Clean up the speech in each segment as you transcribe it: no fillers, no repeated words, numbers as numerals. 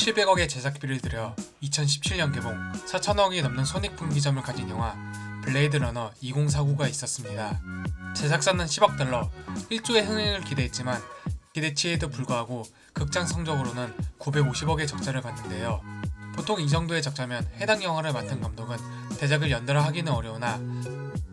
1,700억의 제작비를 들여 2017년 개봉 4,000억이 넘는 손익분기점을 가진 영화 블레이드 러너 2049가 있었습니다. 제작사는 10억 달러, 1조의 흥행을 기대했지만 기대치에도 불구하고 극장 성적으로는 950억의 적자를 봤는데요. 보통 이 정도의 적자면 해당 영화를 맡은 감독은 대작을 연달아 하기는 어려우나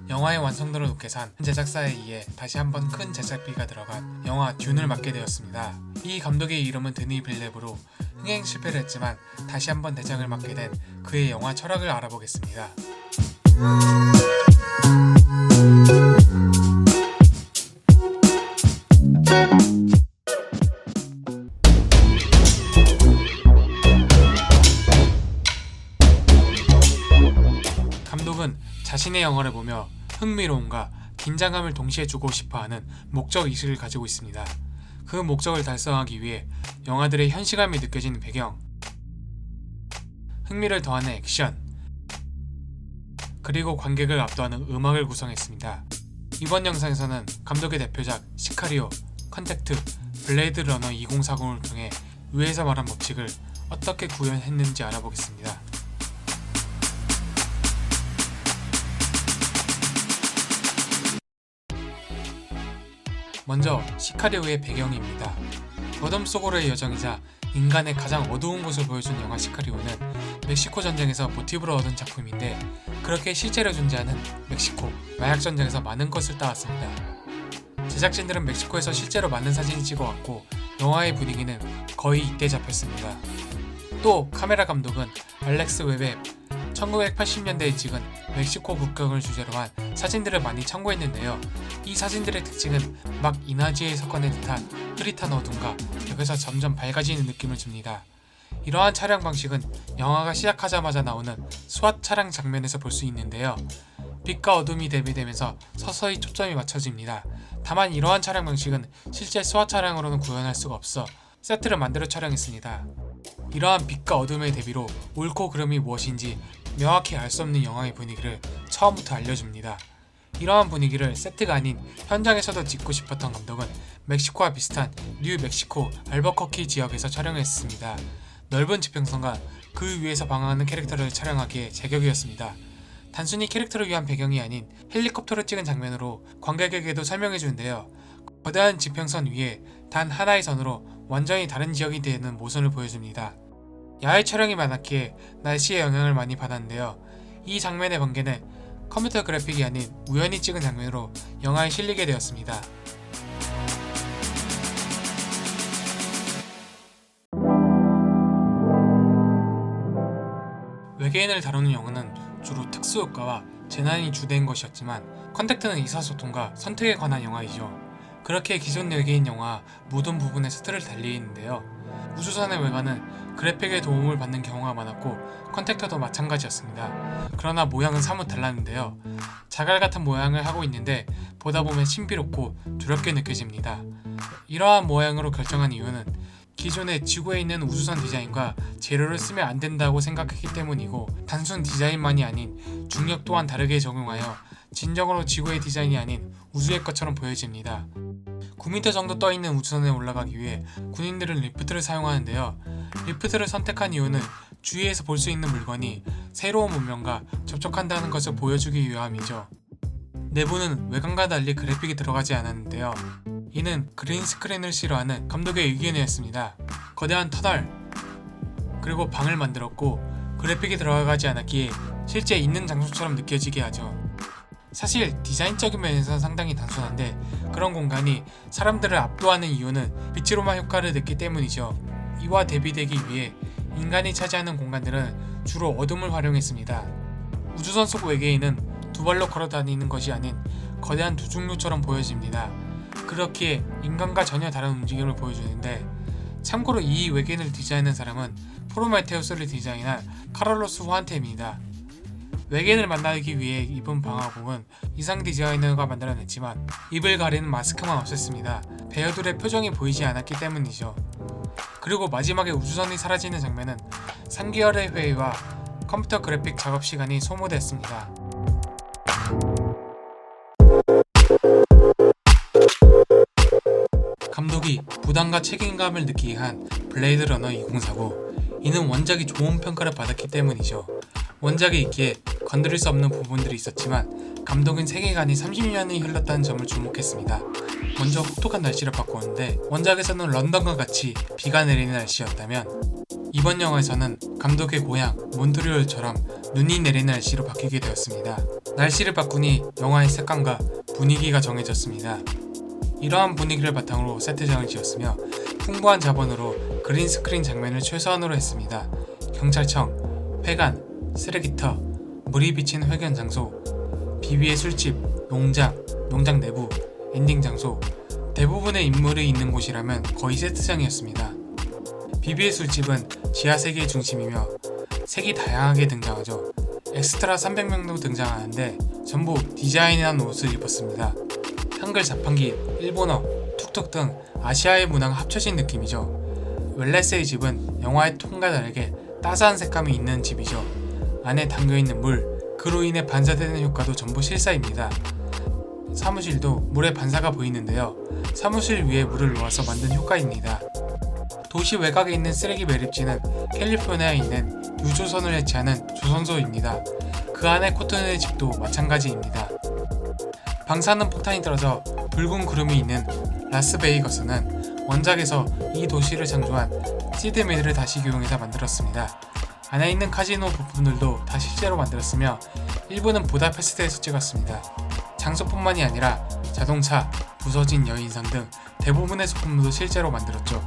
영화의 완성도를 높게 산 제작사에 의해 다시 한번 큰 제작비가 들어간 영화 듄을 맡게 되었습니다. 이 감독의 이름은 드니 빌레브로 흥행 실패를 했지만 다시 한번 대작을 맡게 된 그의 영화 철학을 알아보겠습니다. 감독은 자신의 영화를 보며 흥미로움과 긴장감을 동시에 주고 싶어하는 목적의식을 가지고 있습니다. 그 목적을 달성하기 위해 영화들의 현실감이 느껴지는 배경, 흥미를 더하는 액션, 그리고 관객을 압도하는 음악을 구성했습니다. 이번 영상에서는 감독의 대표작 시카리오, 컨택트, 블레이드 러너 2040을 통해 위에서 말한 법칙을 어떻게 구현했는지 알아보겠습니다. 먼저 시카리오의 배경입니다. 어둠 속으로의 여정이자 인간의 가장 어두운 곳을 보여준 영화 시카리오는 멕시코 전쟁에서 모티브로 얻은 작품인데 그렇게 실제로 존재하는 멕시코 마약 전쟁에서 많은 것을 따왔습니다. 제작진들은 멕시코에서 실제로 많은 사진을 찍어왔고 영화의 분위기는 거의 이때 잡혔습니다. 또 카메라 감독은 알렉스 웹의 1980년대에 찍은 멕시코 국경을 주제로 한 사진들을 많이 참고했는데요. 이 사진들의 특징은 막 이나즈에 섞어낸 듯한 흐릿한 어둠과 벽에서 점점 밝아지는 느낌을 줍니다. 이러한 촬영 방식은 영화가 시작하자마자 나오는 스왓 차량 장면에서 볼 수 있는데요. 빛과 어둠이 대비되면서 서서히 초점이 맞춰집니다. 다만 이러한 촬영 방식은 실제 스왓 차량으로는 구현할 수가 없어 세트를 만들어 촬영했습니다. 이러한 빛과 어둠의 대비로 옳고 그름이 무엇인지 명확히 알 수 없는 영화의 분위기를 처음부터 알려줍니다. 이러한 분위기를 세트가 아닌 현장에서도 찍고 싶었던 감독은 멕시코와 비슷한 뉴멕시코 알버커키 지역에서 촬영했습니다. 넓은 지평선과 그 위에서 방황하는 캐릭터를 촬영하기에 제격이었습니다. 단순히 캐릭터를 위한 배경이 아닌 헬리콥터를 찍은 장면으로 관객에게도 설명해주는데요. 거대한 지평선 위에 단 하나의 선으로 완전히 다른 지역이 되는 모습을 보여줍니다. 야외 촬영이 많았기에 날씨의 영향을 많이 받았는데요. 이 장면의 번개는 컴퓨터 그래픽이 아닌 우연히 찍은 장면으로 영화에 실리게 되었습니다. 외계인을 다루는 영화는 주로 특수효과와 재난이 주된 것이었지만 컨택트는 의사소통과 선택에 관한 영화이죠. 그렇게 기존 외계인 영화 모든 부분에서 틀을 달리는데요. 우주선의 외관은 그래픽의 도움을 받는 경우가 많았고 컨택터도 마찬가지였습니다. 그러나 모양은 사뭇 달랐는데요. 자갈 같은 모양을 하고 있는데 보다 보면 신비롭고 두렵게 느껴집니다. 이러한 모양으로 결정한 이유는 기존의 지구에 있는 우주선 디자인과 재료를 쓰면 안 된다고 생각했기 때문이고 단순 디자인만이 아닌 중력 또한 다르게 적용하여 진정으로 지구의 디자인이 아닌 우주의 것처럼 보여집니다. 9m 정도 떠있는 우주선에 올라가기 위해 군인들은 리프트를 사용하는데요. 리프트를 선택한 이유는 주위에서 볼 수 있는 물건이 새로운 문명과 접촉한다는 것을 보여주기 위함이죠. 내부는 외관과 달리 그래픽이 들어가지 않았는데요. 이는 그린 스크린을 싫어하는 감독의 의견이었습니다. 거대한 터널, 그리고 방을 만들었고 그래픽이 들어가지 않았기에 실제 있는 장소처럼 느껴지게 하죠. 사실 디자인적인 면에서는 상당히 단순한데 그런 공간이 사람들을 압도하는 이유는 빛으로만 효과를 냈기 때문이죠. 이와 대비되기 위해 인간이 차지하는 공간들은 주로 어둠을 활용했습니다. 우주선 속 외계인은 두 발로 걸어다니는 것이 아닌 거대한 두중류처럼 보여집니다. 그렇기에 인간과 전혀 다른 움직임을 보여주는데 참고로 이 외계인을 디자인한 사람은 프로메테우스를 디자인한 카를로스 후안테입니다. 외계인을 만나기 위해 입은 방화복은 이상 디자이너가 만들어냈지만 입을 가리는 마스크만 없앴습니다. 배우들의 표정이 보이지 않았기 때문이죠. 그리고 마지막에 우주선이 사라지는 장면은 3개월의 회의와 컴퓨터 그래픽 작업 시간이 소모됐습니다. 감독이 부담과 책임감을 느끼게 한 블레이드 러너 2049. 이는 원작이 좋은 평가를 받았기 때문이죠. 원작에 있기에 건드릴 수 없는 부분들이 있었지만 감독은 세계관이 30년이 흘렀다는 점을 주목했습니다. 먼저 혹독한 날씨를 바꾸었는데 원작에서는 런던과 같이 비가 내리는 날씨였다면 이번 영화에서는 감독의 고향 몬트리올처럼 눈이 내리는 날씨로 바뀌게 되었습니다. 날씨를 바꾸니 영화의 색감과 분위기가 정해졌습니다. 이러한 분위기를 바탕으로 세트장을 지었으며 풍부한 자본으로 그린 스크린 장면을 최소한으로 했습니다. 경찰청, 회관, 쓰레기터, 물이 비친 회견 장소, 비비의 술집, 농장 내부, 엔딩 장소, 대부분의 인물이 있는 곳이라면 거의 세트장이었습니다. 비비의 술집은 지하 세계의 중심이며 색이 다양하게 등장하죠. 엑스트라 300명도 등장하는데 전부 디자인한 옷을 입었습니다. 한글 자판기, 일본어, 툭툭 등 아시아의 문화가 합쳐진 느낌이죠. 웰레스의 집은 영화의 톤과 다르게 따스한 색감이 있는 집이죠. 안에 담겨있는 물, 그로 인해 반사되는 효과도 전부 실사입니다. 사무실도 물의 반사가 보이는데요. 사무실 위에 물을 놓아서 만든 효과입니다. 도시 외곽에 있는 쓰레기 매립지는 캘리포니아에 있는 유조선을 해체하는 조선소입니다. 그 안에 코튼의 집도 마찬가지입니다. 방사능 폭탄이 떨어져 붉은 구름이 있는 라스베이거스는 원작에서 이 도시를 창조한 시드미드를 다시 기용해서 만들었습니다. 안에 있는 카지노 부품들도 다 실제로 만들었으며 일부는 부다페스트에서 찍었습니다. 장소뿐만이 아니라 자동차, 부서진 여인상 등 대부분의 소품도 실제로 만들었죠.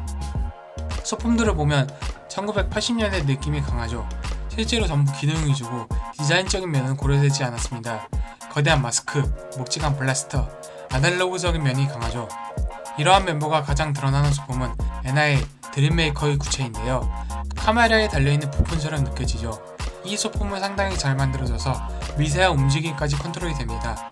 소품들을 보면 1980년대 느낌이 강하죠. 실제로 전부 기능 위주고 디자인적인 면은 고려되지 않았습니다. 거대한 마스크, 묵직한 블라스터, 아날로그적인 면이 강하죠. 이러한 멤버가 가장 드러나는 소품은 NIA 드림메이커의 구체인데요. 카메라에 달려있는 부품처럼 느껴지죠. 이 소품은 상당히 잘 만들어져서 미세한 움직임까지 컨트롤이 됩니다.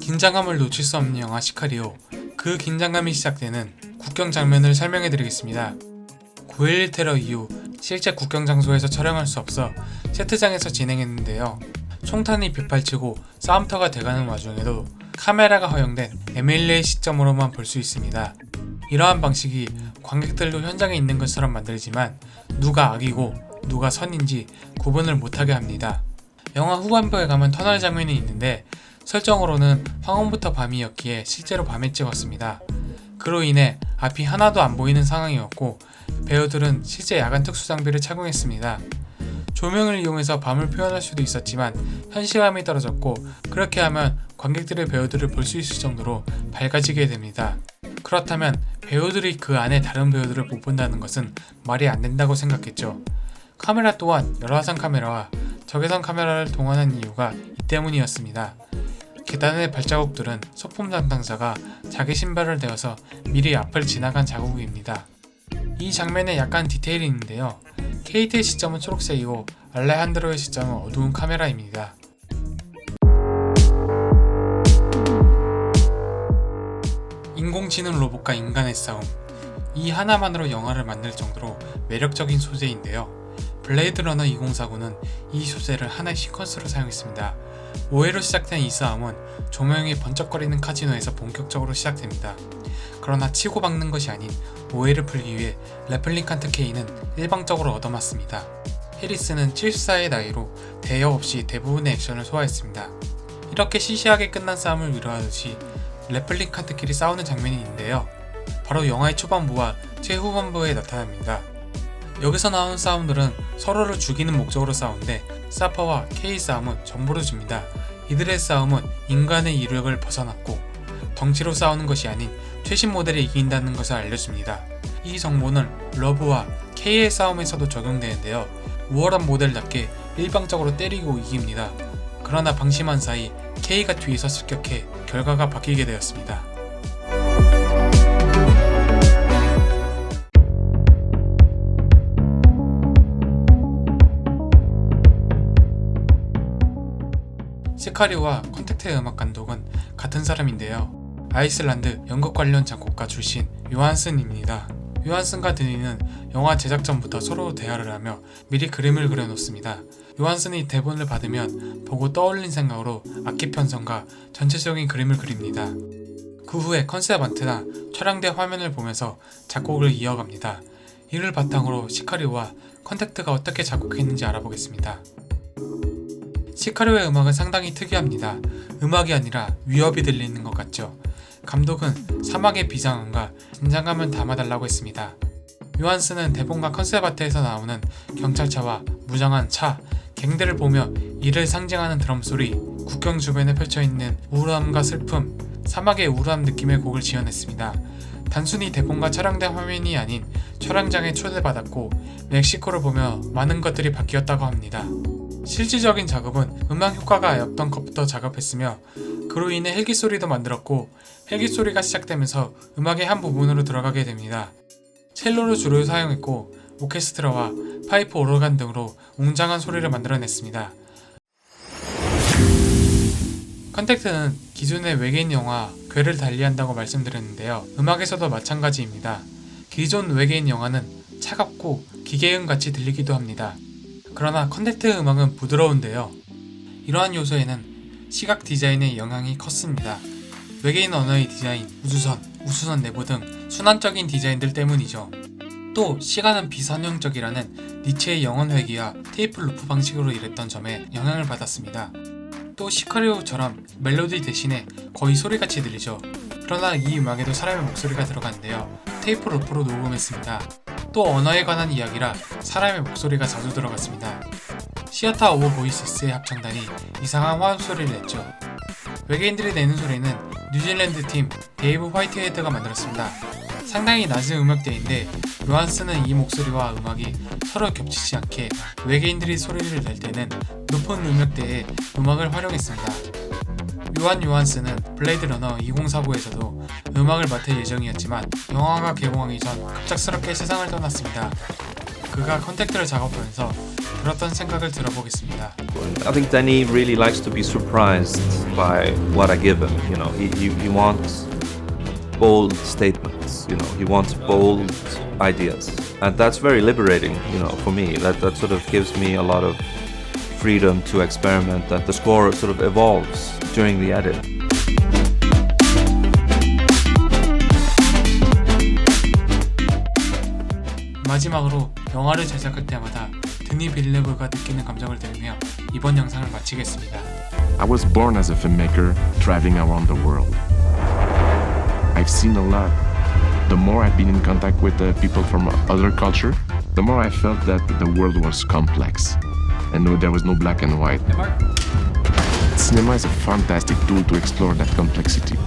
긴장감을 놓칠 수 없는 영화 시카리오. 그 긴장감이 시작되는 국경 장면을 설명해드리겠습니다. 9.11 테러 이후 실제 국경 장소에서 촬영할 수 없어 세트장에서 진행했는데요. 총탄이 빗발치고 싸움터가 돼가는 와중에도 카메라가 허용된 MLA 시점으로만 볼 수 있습니다. 이러한 방식이 관객들도 현장에 있는 것처럼 만들지만 누가 악이고 누가 선인지 구분을 못하게 합니다. 영화 후반부에 가면 터널 장면이 있는데 설정으로는 황혼부터 밤이었기에 실제로 밤에 찍었습니다. 그로 인해 앞이 하나도 안 보이는 상황이었고 배우들은 실제 야간 특수장비를 착용했습니다. 조명을 이용해서 밤을 표현할 수도 있었지만 현실감이 떨어졌고 그렇게 하면 관객들의 배우들을 볼 수 있을 정도로 밝아지게 됩니다. 그렇다면 배우들이 그 안에 다른 배우들을 못 본다는 것은 말이 안 된다고 생각했죠. 카메라 또한 열화상 카메라와 적외선 카메라를 동원한 이유가 이 때문이었습니다. 계단의 발자국들은 소품 담당자가 자기 신발을 대어서 미리 앞을 지나간 자국입니다. 이 장면에 약간 디테일이 있는데요. 케이트의 시점은 초록색이고 알레한드로의 시점은 어두운 카메라입니다. 인공지능 로봇과 인간의 싸움. 이 하나만으로 영화를 만들 정도로 매력적인 소재인데요. 블레이드 러너 2049는 이 소재를 하나의 시퀀스로 사용했습니다. 오해로 시작된 이 싸움은 조명이 번쩍거리는 카지노에서 본격적으로 시작됩니다. 그러나 치고박는 것이 아닌 오해를 풀기 위해 레플리칸트 K는 일방적으로 얻어맞습니다. 해리스는 74의 나이로 대여 없이 대부분의 액션을 소화했습니다. 이렇게 시시하게 끝난 싸움을 위로하듯이 레플리칸트끼리 싸우는 장면이 있는데요. 바로 영화의 초반부와 최후반부에 나타납니다. 여기서 나오는 싸움들은 서로를 죽이는 목적으로 싸우는데 사퍼와 K의 싸움은 정보를 줍니다. 이들의 싸움은 인간의 이력을 벗어났고 덩치로 싸우는 것이 아닌 최신 모델이 이긴다는 것을 알려줍니다. 이 정보는 러브와 K의 싸움에서도 적용되는데요. 우월한 모델답게 일방적으로 때리고 이깁니다. 그러나 방심한 사이 K가 뒤에서 습격해 결과가 바뀌게 되었습니다. 시카리오와 컨택트의 음악 감독은 같은 사람인데요. 아이슬란드 연극 관련 작곡가 출신 요한슨입니다. 요한슨과 드니는 영화 제작 전부터 서로 대화를 하며 미리 그림을 그려놓습니다. 요한슨이 대본을 받으면 보고 떠올린 생각으로 악기 편성과 전체적인 그림을 그립니다. 그 후에 컨셉 아트나 촬영된 화면을 보면서 작곡을 이어갑니다. 이를 바탕으로 시카리오와 컨택트가 어떻게 작곡했는지 알아보겠습니다. 시카리오의 음악은 상당히 특이합니다. 음악이 아니라 위협이 들리는 것 같죠. 감독은 사막의 비장함과 긴장감을 담아달라고 했습니다. 요한슨은 대본과 컨셉 아트에서 나오는 경찰차와 무장한 차, 갱들을 보며 이를 상징하는 드럼 소리, 국경 주변에 펼쳐있는 우울함과 슬픔, 사막의 우울함 느낌의 곡을 지어냈습니다. 단순히 대본과 촬영된 화면이 아닌 촬영장에 초대받았고 멕시코를 보며 많은 것들이 바뀌었다고 합니다. 실질적인 작업은 음악 효과가 없던 것부터 작업했으며 그로 인해 헬기 소리도 만들었고 헬기 소리가 시작되면서 음악의 한 부분으로 들어가게 됩니다. 첼로를 주로 사용했고 오케스트라와 파이프 오르간 등으로 웅장한 소리를 만들어냈습니다. 컨택트는 기존의 외계인 영화 괴를 달리한다고 말씀드렸는데요. 음악에서도 마찬가지입니다. 기존 외계인 영화는 차갑고 기계음같이 들리기도 합니다. 그러나 컨택트 음악은 부드러운데요. 이러한 요소에는 시각 디자인의 영향이 컸습니다. 외계인 언어의 디자인, 우주선 내부 등 순환적인 디자인들 때문이죠. 또 시간은 비선형적이라는 니체의 영원 회귀와 테이프 루프 방식으로 일했던 점에 영향을 받았습니다. 또 시카리오처럼 멜로디 대신에 거의 소리같이 들리죠. 그러나 이 음악에도 사람의 목소리가 들어갔는데요. 테이프 루프로 녹음했습니다. 또 언어에 관한 이야기라 사람의 목소리가 자주 들어갔습니다. 시어터 오브 보이스의 합창단이 이상한 화음 소리를 냈죠. 외계인들이 내는 소리는 뉴질랜드 팀 데이브 화이트헤드가 만들었습니다. 상당히 낮은 음역대인데 요한슨은 이 목소리와 음악이 서로 겹치지 않게 외계인들이 소리를 낼 때는 높은 음역대의 음악을 활용했습니다. 요한슨은 블레이드 러너 2049에서도 음악을 맡을 예정이었지만 영화가 개봉하기 전 갑작스럽게 세상을 떠났습니다. 그가 컨택트를 작업하면서 들었던 생각을 들어보겠습니다. I think Danny really likes to be surprised by what I give him. You know, he wants bold statements. You know, he wants bold ideas, and that's very liberating. You know, for me, that sort of gives me a lot of freedom to experiment, and the score sort of evolves during the edit. 마지막으로 영화를 제작할 때마다 드니 빌레브가 느끼는 감정을 들으며 이번 영상을 마치겠습니다. I was born as a filmmaker traveling around the world. I've seen a lot. The more I've been in contact with people from other culture, the more I felt that the world was complex and there was no black and white. Cinema is a fantastic tool to explore that complexity.